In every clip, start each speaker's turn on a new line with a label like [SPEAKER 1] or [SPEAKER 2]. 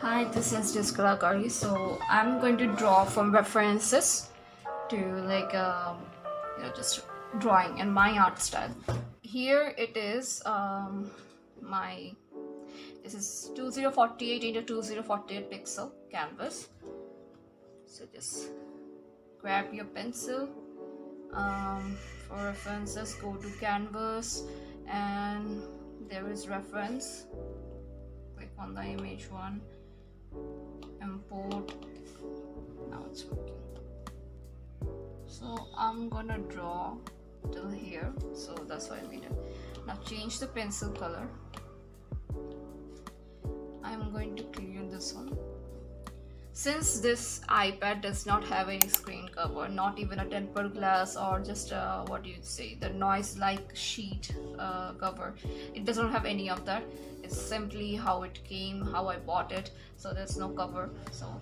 [SPEAKER 1] Hi, this is just Kalakari. So I'm going to draw from references to just drawing and my art style. Here it is. My This is 2048 into 2048 pixel canvas. So just grab your pencil. For references, go to canvas, and there is reference. Click on the image one. Import. Now it's working. So I'm gonna draw till here, so that's why I made it. Now change the pencil color. I'm going to clear this one. Since this iPad does not have any screen cover, not even a tempered glass or just what do you say, the noise like sheet cover, it does not have any of that. It's simply how it came, how I bought it, so there's no cover. So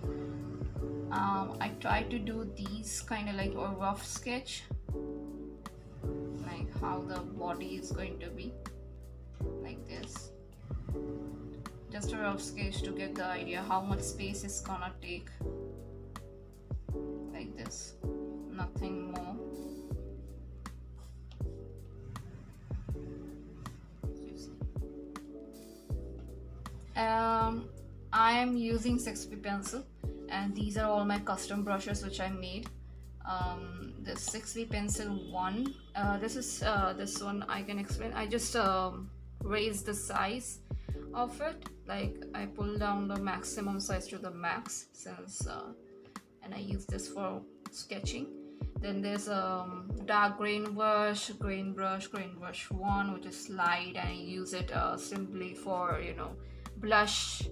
[SPEAKER 1] I try to do these kind of like a rough sketch, like how the body is going to be, like this. Just a rough sketch to get the idea how much space it's gonna take, like this, nothing more. I am using 6B pencil, and these are all my custom brushes which I made. The 6B pencil one, this one I can explain. I just raised the size of it, like I pull down the maximum size to the max, since and I use this for sketching. Then there's a dark grain brush one, which is light, and I use it simply for blush,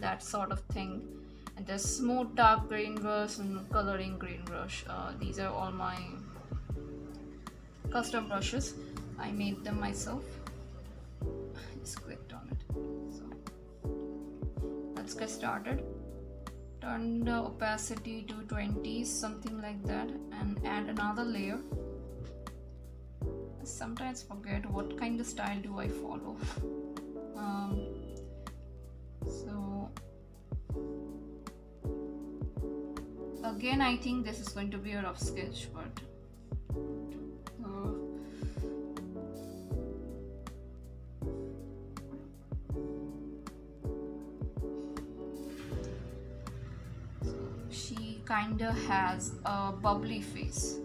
[SPEAKER 1] that sort of thing. And there's smooth dark grain brush and coloring grain brush. These are all my custom brushes. I made them myself. Just clicked on it. So let's get started. Turn the opacity to 20, something like that, and add another layer. I sometimes forget what kind of style do I follow. So again, I think this is going to be a rough sketch, but she kinda has a bubbly face.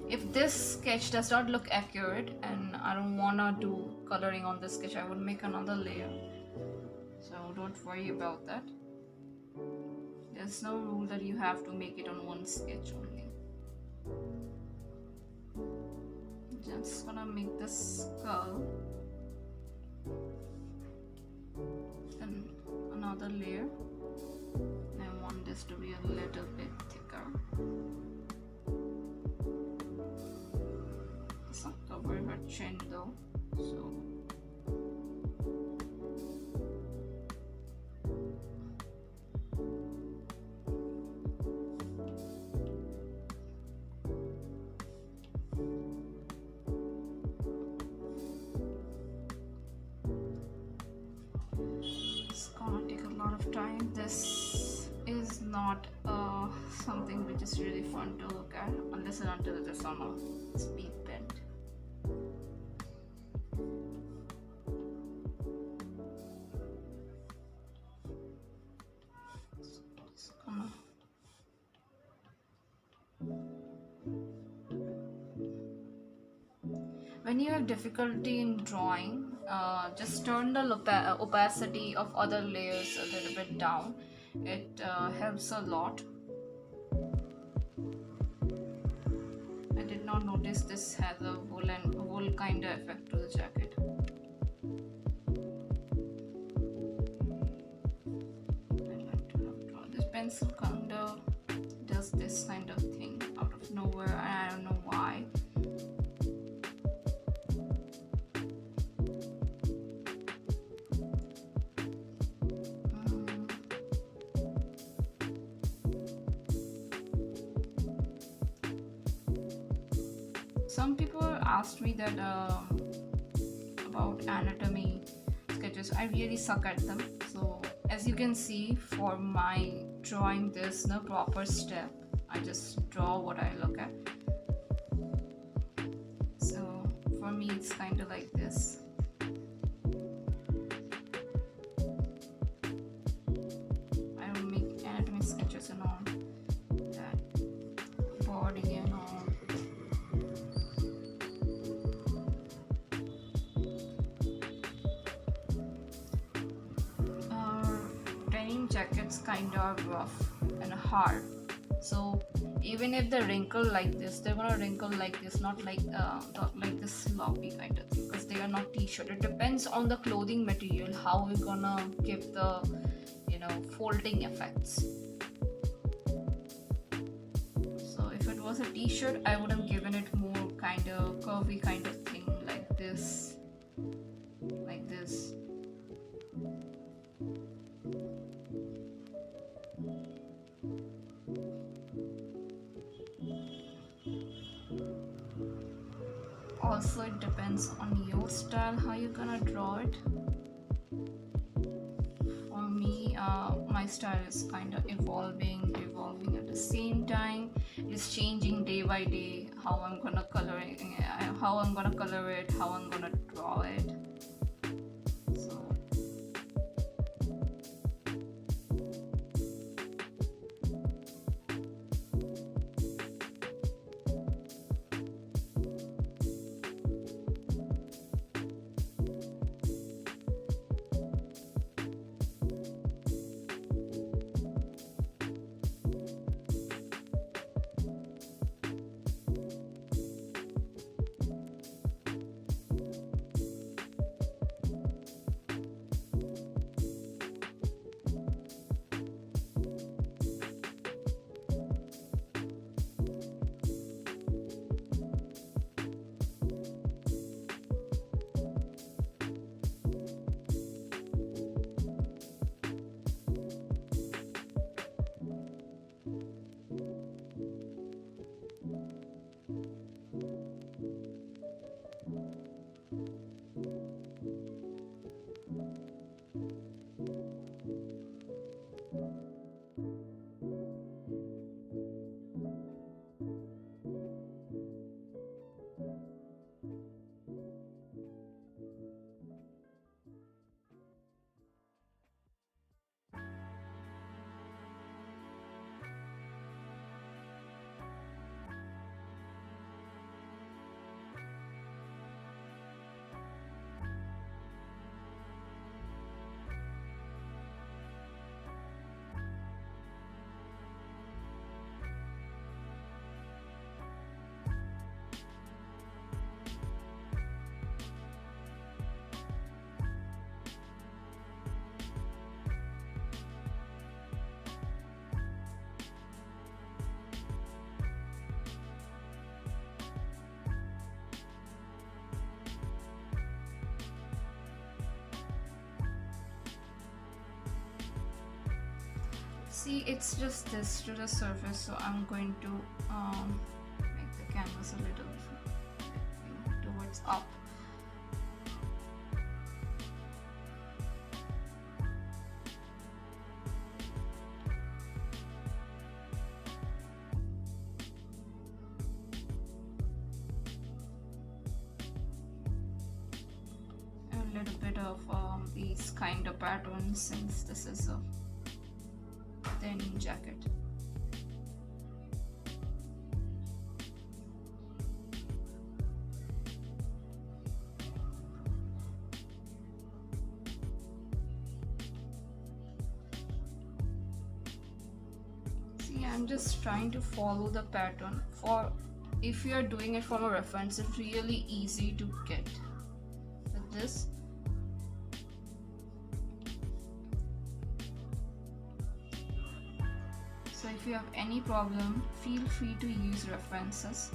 [SPEAKER 1] If this sketch does not look accurate and I don't wanna do coloring on this sketch, I would make another layer. So don't worry about that. There's no rule that you have to make it on one sketch only. Just gonna make this skull. Then another layer. I want this to be a little bit thicker. It's not covering her chin though, so it's gonna take a lot of time. This is not something which is really fun to look at unless and until it is on a speed bend. When you have difficulty in drawing, just turn the opacity of other layers a little bit down. It helps a lot. I did not notice this has a wool kind of effect to the jacket. I like to draw this pencil kind of does this kind of thing out of nowhere, and I don't know why. some people asked me that about anatomy sketches. I really suck at them. So as you can see, for my drawing this no proper step, I just draw what I look at. So for me it's kind of like this. I will make anatomy sketches and all that, body and all. Jacket's kind of rough and hard, so even if they wrinkle like this, they're gonna wrinkle like this, not like this sloppy kind of thing, because they are not t-shirt. It depends on the clothing material how we're gonna give the folding effects. So if it was a t-shirt, I would have given it more kind of curvy kind of thing, like this. Also, it depends on your style how you're gonna draw it. For me, my style is kind of evolving at the same time. It's changing day by day how I'm gonna color it, how I'm gonna draw it. See, it's just this to the surface, so I'm going to make the canvas a little towards up. A little bit of these kind of patterns, since this is a denim jacket. See, I'm just trying to follow the pattern. For if you are doing it from a reference, it's really easy to get with this. So if you have any problem, feel free to use references.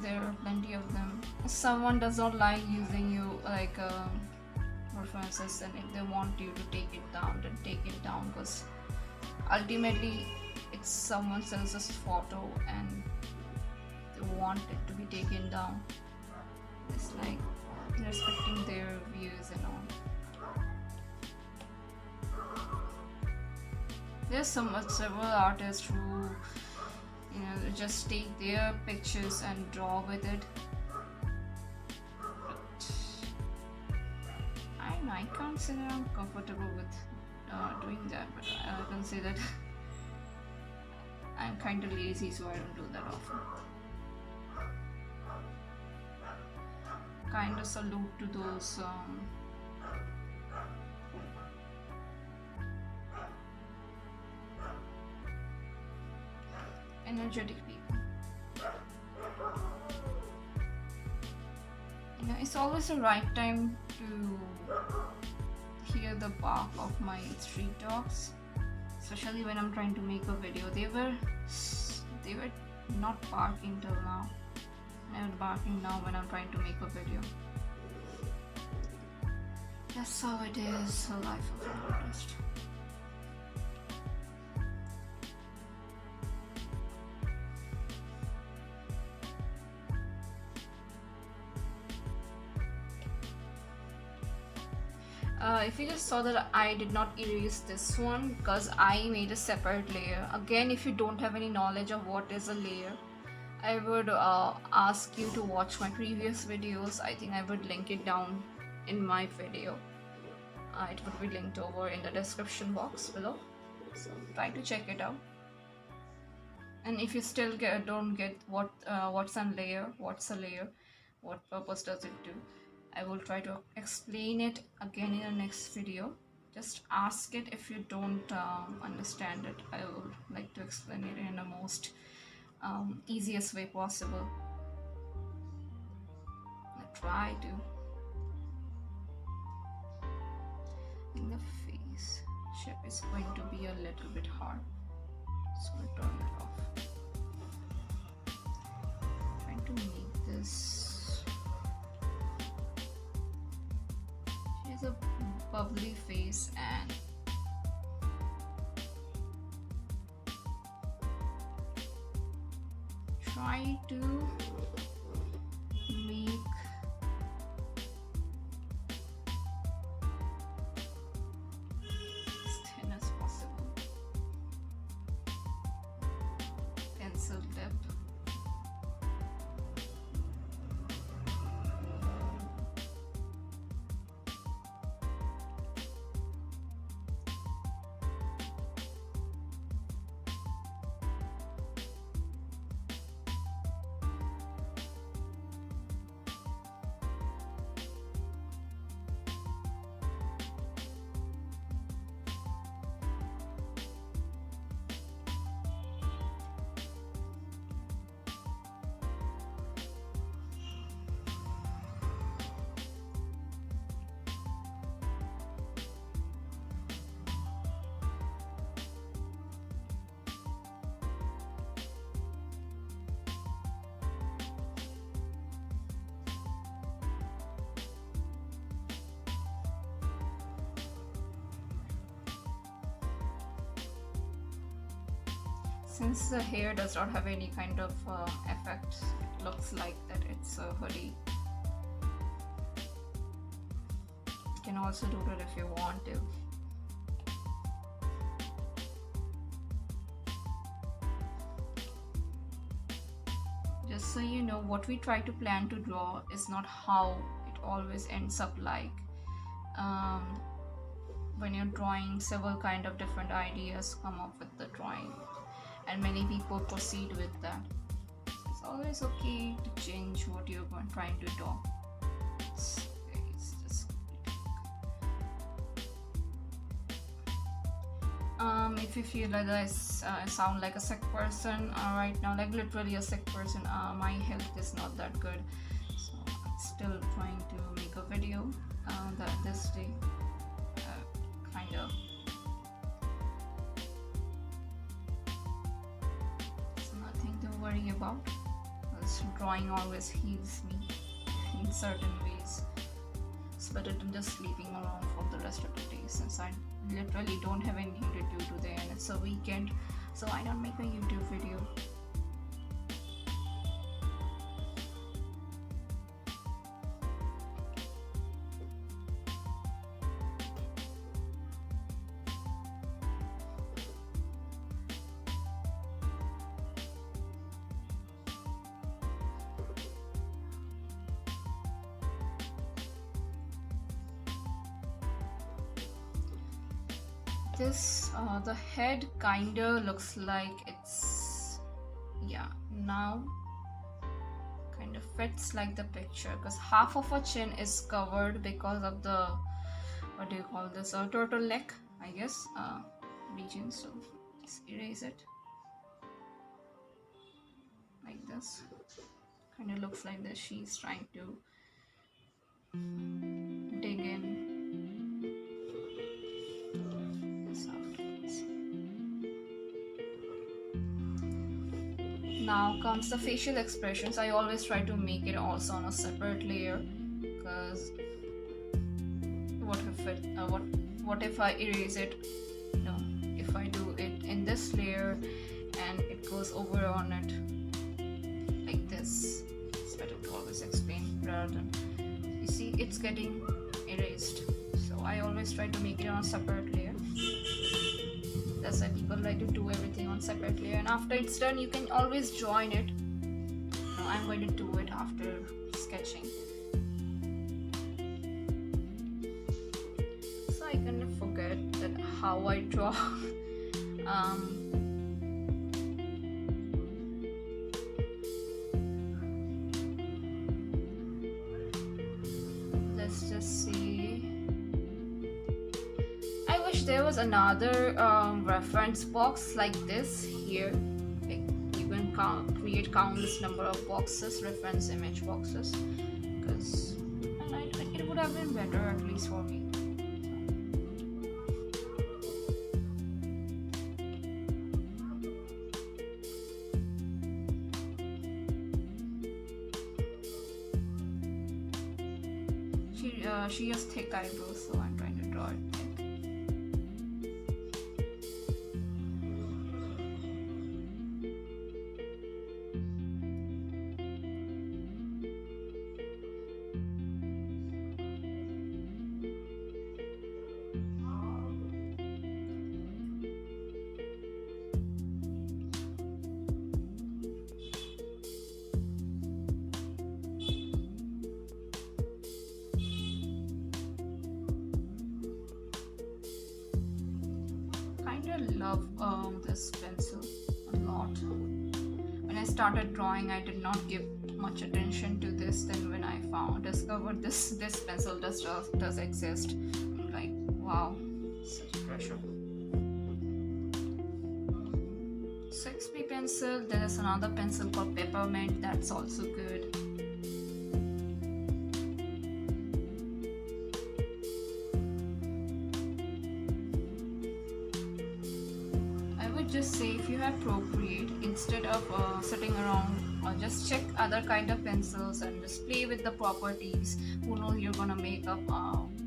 [SPEAKER 1] There are plenty of them. If someone does not like using references, and if they want you to take it down, then take it down, because ultimately it's someone else's photo and want it to be taken down. It's like respecting their views and all. There's several artists who just take their pictures and draw with it. But I can't say that I'm comfortable with doing that, but I can say that I'm kind of lazy, so I don't do that often. Kind of salute to those energetic people. It's always the right time to hear the bark of my street dogs, especially when I'm trying to make a video. They were not barking till now. They're barking now when I'm trying to make a video. That's how it is, the life of an artist. If you just saw that I did not erase this one because I made a separate layer. Again, if you don't have any knowledge of what is a layer, I would ask you to watch my previous videos. I think I would link it down in my video. It would be linked over in the description box below, so try to check it out. And if you still don't get what's a layer, what purpose does it do, I will try to explain it again in the next video. Just ask it if you don't understand it. I would like to explain it in the most easiest way possible. I try to. In the face shape is going to be a little bit hard, so I'll turn it off. Trying to make this. She has a bubbly face and try to make as thin as possible. Pencil dip. Since the hair does not have any kind of effect, it looks like that it's a hoodie. You can also do that if you want to. Just so you know, what we try to plan to draw is not how it always ends up like. When you're drawing, several kind of different ideas come up with the drawing, and many people proceed with that. It's always okay to change what you're trying to do. It's just if you feel like I sound like a sick person right now, like literally a sick person, my health is not that good, so I'm still trying to make a video this day, kind of. Worry about, because drawing always heals me in certain ways. It's better than just sleeping around for the rest of the day, since I literally don't have anything to do today and it's a weekend, so I don't make a YouTube video. this. The head kinda looks like it's, yeah, now kind of fits like the picture, because half of her chin is covered because of the, what do you call this, turtleneck, I guess, region. So let's erase it like this. Kind of looks like this. She's trying to dig in. This afterwards. Now comes the facial expressions. I always try to make it also on a separate layer, because what if I erase it? No, if I do it in this layer and it goes over on it like this, it's better to always explain rather than, you see, it's getting erased. So I always try to make it on a separate layer. That's why people like to do everything on separate layer, and after it's done you can always join it. Now I'm going to do it after sketching. So I kind of forget that how I draw. Let's just see. I wish there was another reference box like this here. Like you can create countless number of boxes, reference image boxes, because it would have been better, at least for me. She has thick eyebrows, so I'm trying to draw it thick. Love this pencil a lot. When I started drawing, I did not give much attention to this. Then when I discovered this pencil does exist, I'm like, wow, such a pressure. 6B pencil. There is another pencil called Peppermint. That's also good. Just say, if you have Procreate, instead of sitting around, just check other kind of pencils and just play with the properties. Who knows, you're gonna make up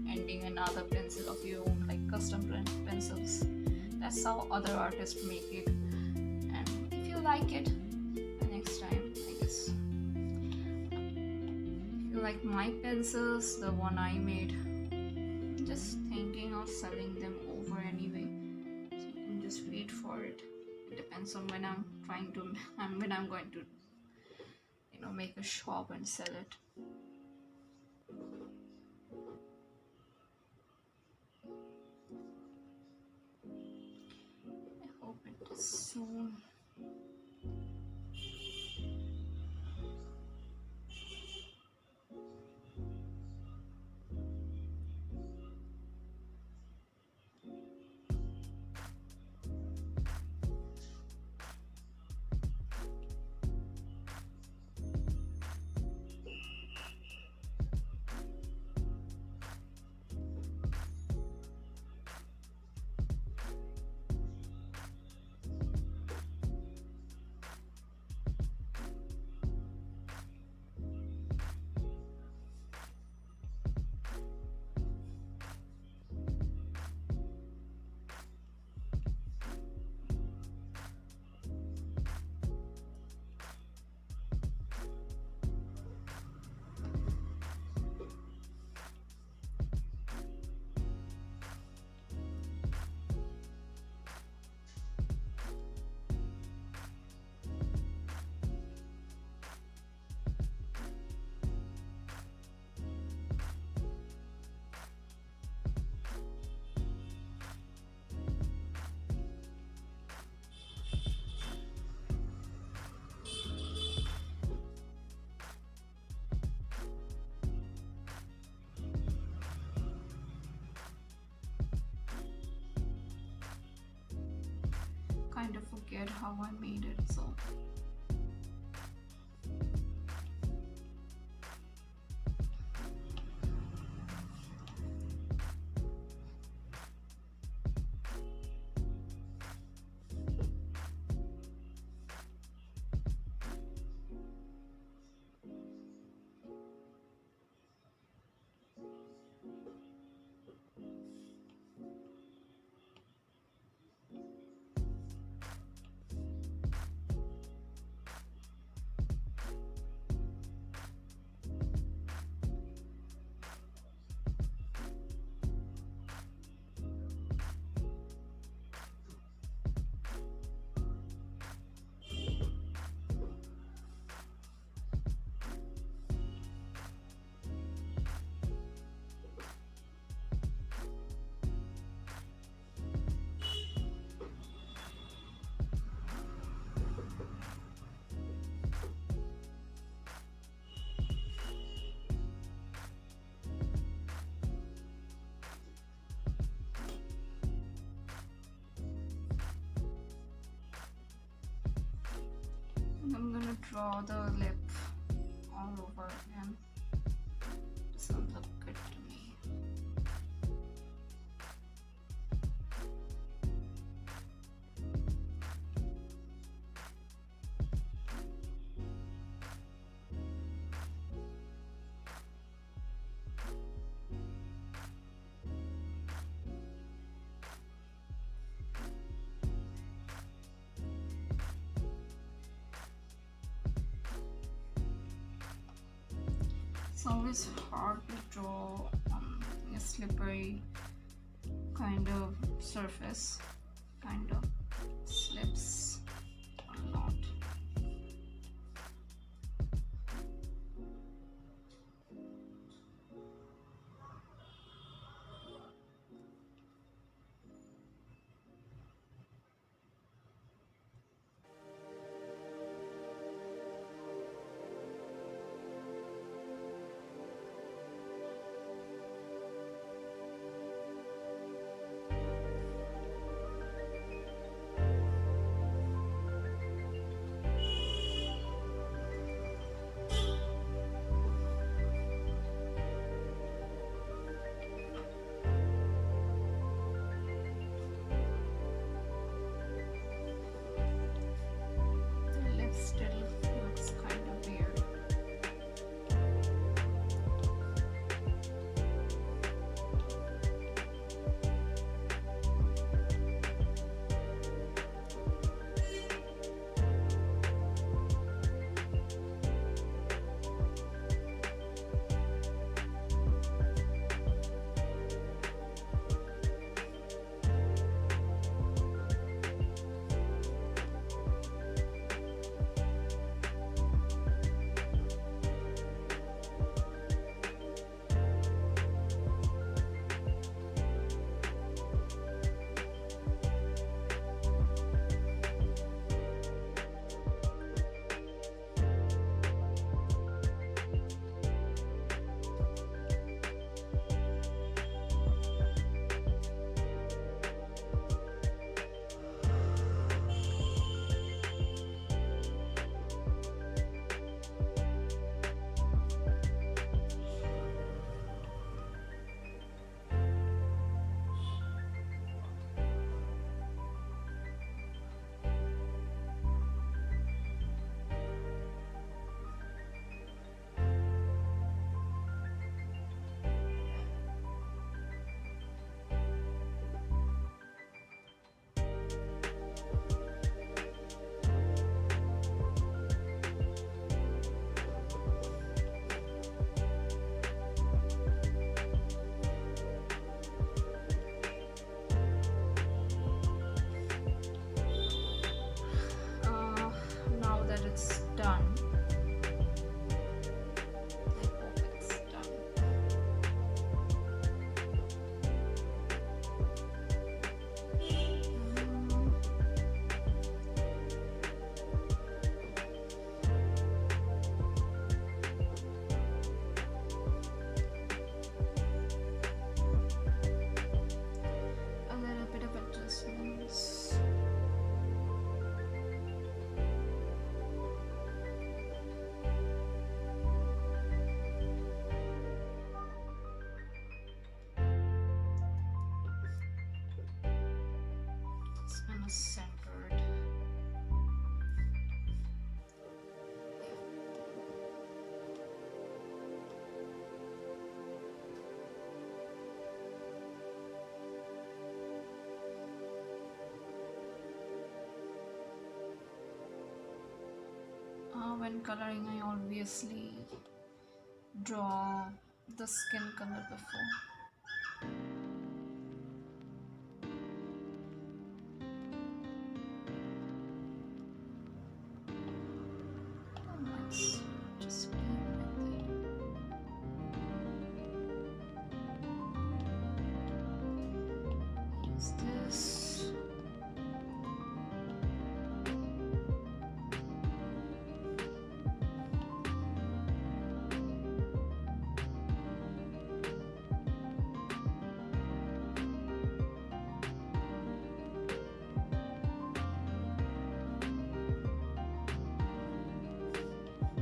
[SPEAKER 1] ending another pencil of your own, like custom pencils. That's how other artists make it. And if you like it, the next time, I guess, if you like my pencils, the one I made, I'm just thinking of selling them over anyway. Just wait for it. It depends on when I'm going to, make a shop and sell it. I hope it is soon. kind of forget how I made it, so I'm gonna draw the lip all over again. Doesn't look good to me. It's always hard to draw on a slippery kind of surface, kind of slips or not. almost centered. When coloring, I obviously draw the skin color before. Let's just leave it there. Use this.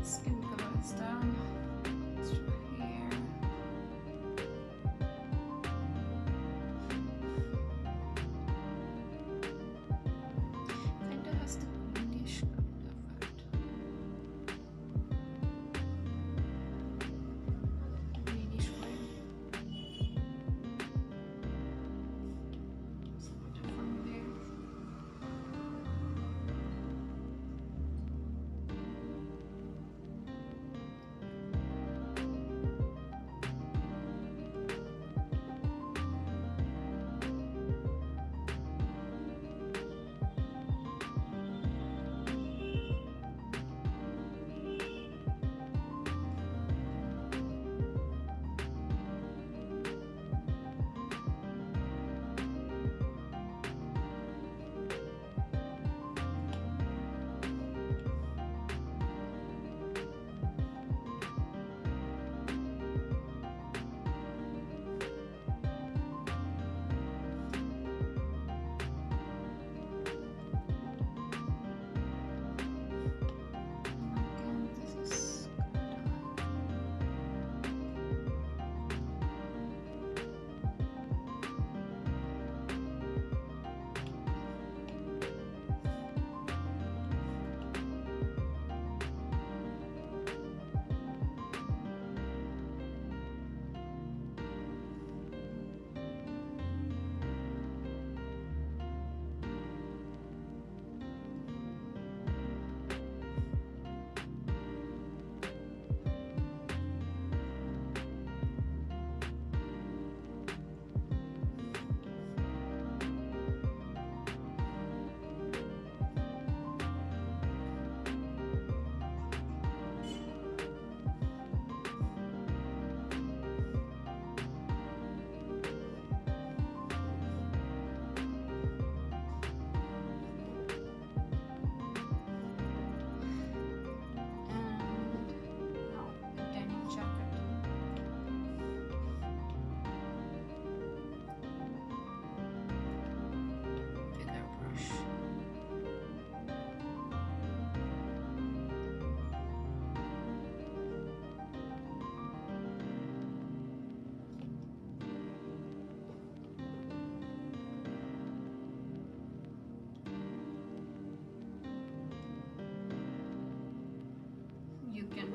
[SPEAKER 1] Skin color is done. Let's try here. Kinda has the greenish kind of it. Greenish green. Something from there.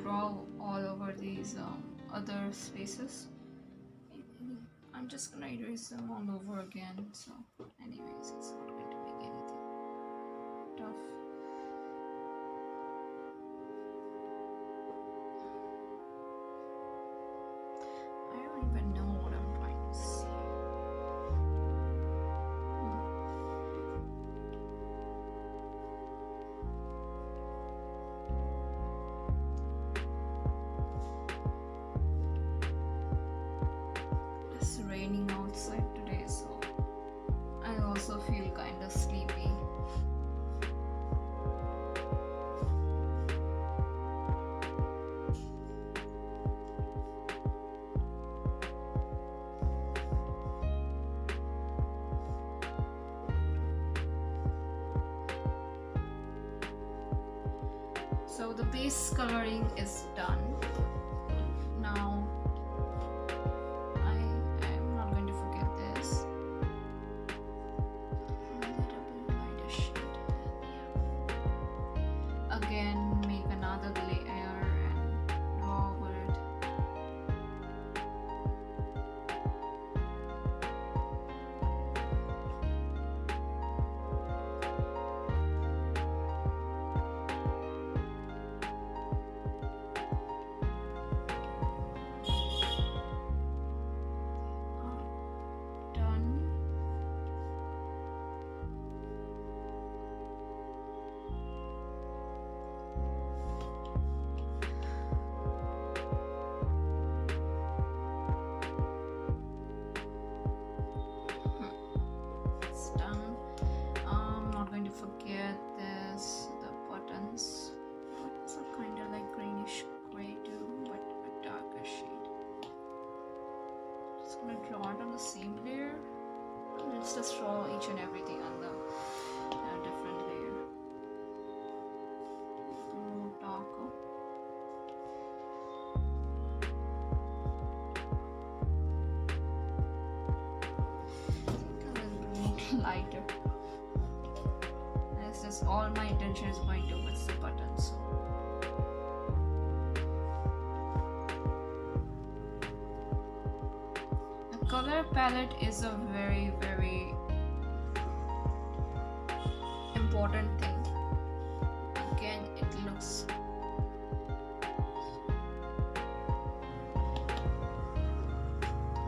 [SPEAKER 1] Draw all over these other spaces. I'm just gonna erase them all over again, so anyways it's not going to make anything tough. I don't even know what I'm trying to say. It's raining outside today, so I also feel kind of sleepy. So the base coloring is done. Now I am not going to forget this. Just gonna draw it on the same layer. Let's just draw each and everything on the different layer. More darker. I think a little bit lighter. That's just all my intention is going towards the button. So. Color palette is a very important thing. Again, it looks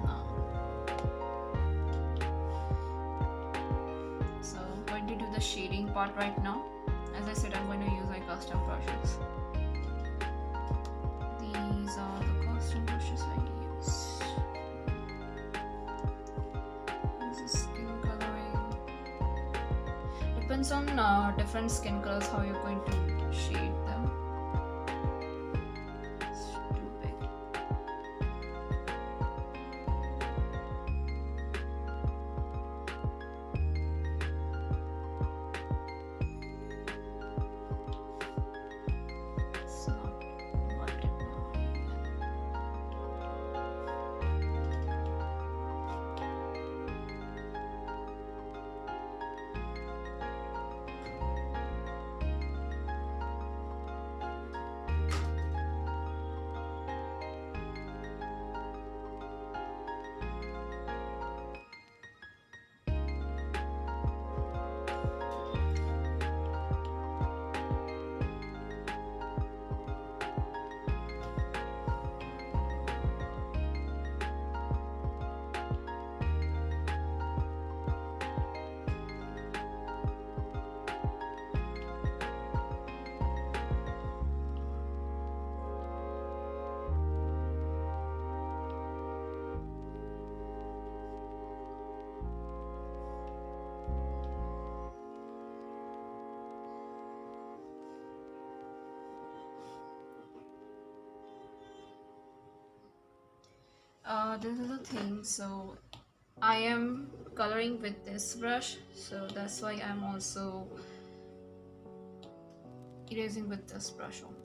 [SPEAKER 1] no. So I'm going to do the shading part right now. As I said, I'm going to use my custom brushes. These are the custom brushes I use. Depends on different skin colors how you're going to shade them. It's too big. It's not worth it now. This is the thing, so I am coloring with this brush, so that's why I'm also erasing with this brush only.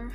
[SPEAKER 1] layer.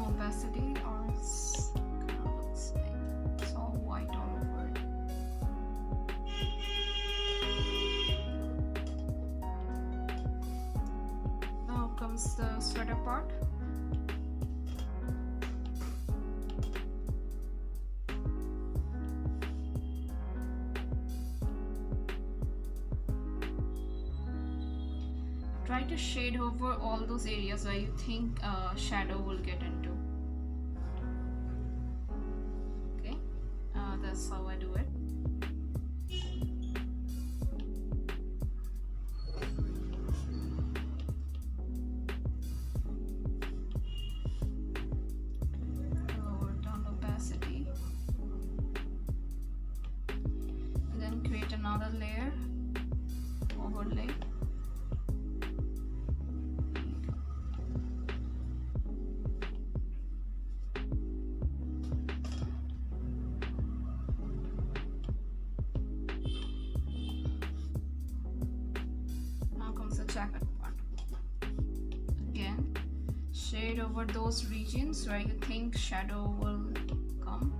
[SPEAKER 1] Opacity, or it's kind of looks like it's all white all over. Now comes the sweater part. Try to shade over all those areas where you think shadow will get into. Okay, that's how I do it. Lower down opacity, and then create another layer, overlay. Jacket part. Again, shade over those regions where you think shadow will come.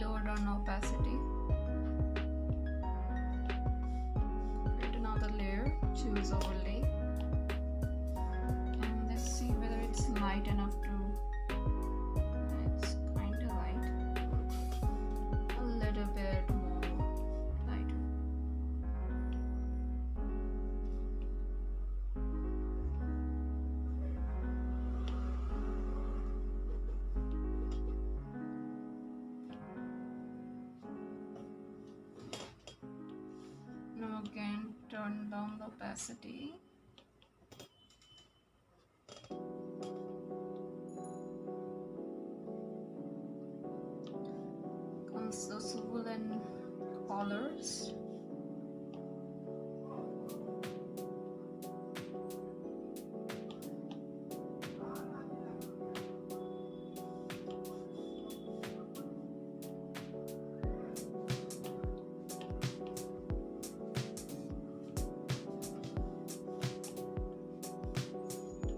[SPEAKER 1] Lower down opacity. Create another layer, choose overlay, and let's see whether it's light enough to. It's kind of light. A little bit more lighter. Now again, turn down the opacity. Comes those woolen collars.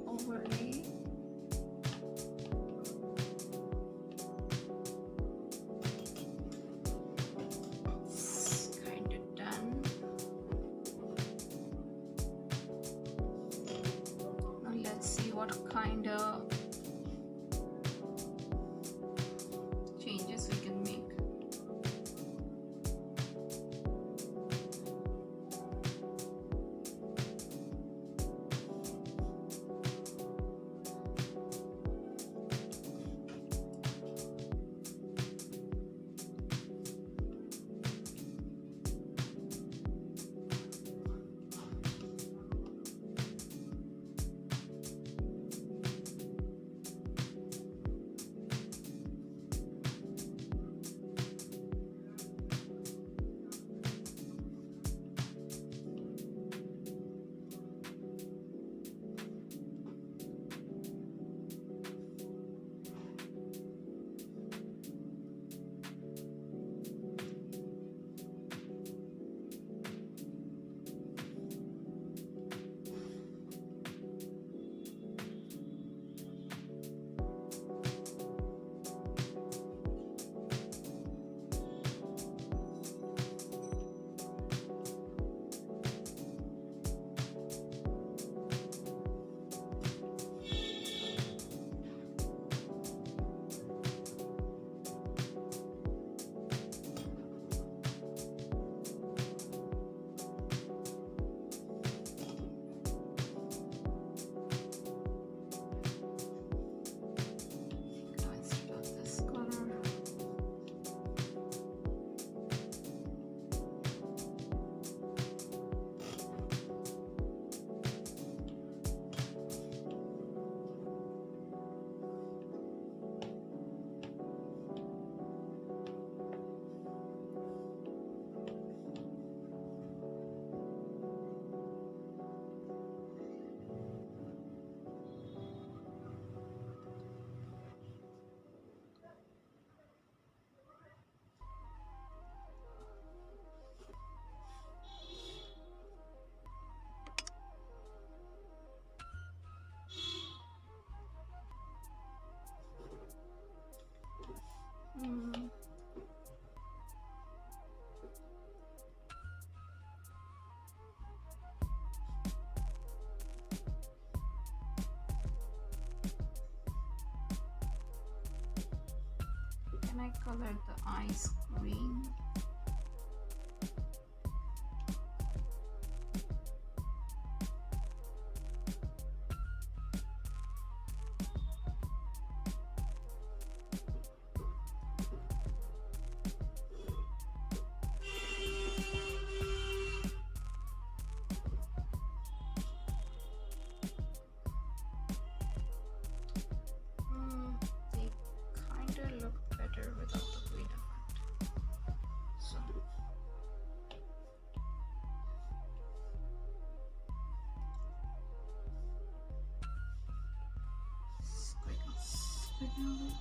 [SPEAKER 1] Overlay. It's kind of done. Now let's see what kind of changes we can make. colored the eyes green. They kinda look better without the green effect. So squiggle.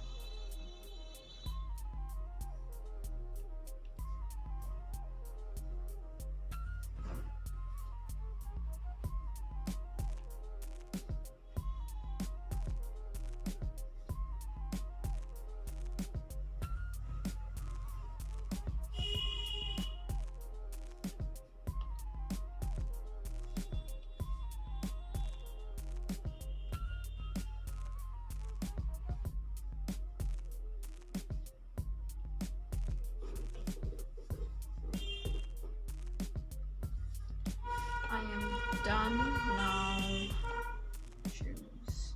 [SPEAKER 1] I am done now. Choose.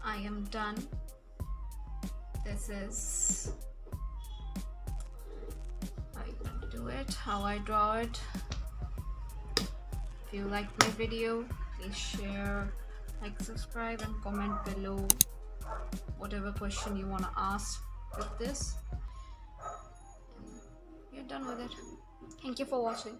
[SPEAKER 1] I am done. This is how you can do it, how I draw it. If you liked my video, please share, like, subscribe, and comment below whatever question you want to ask with this. And you're done with it. Thank you for watching.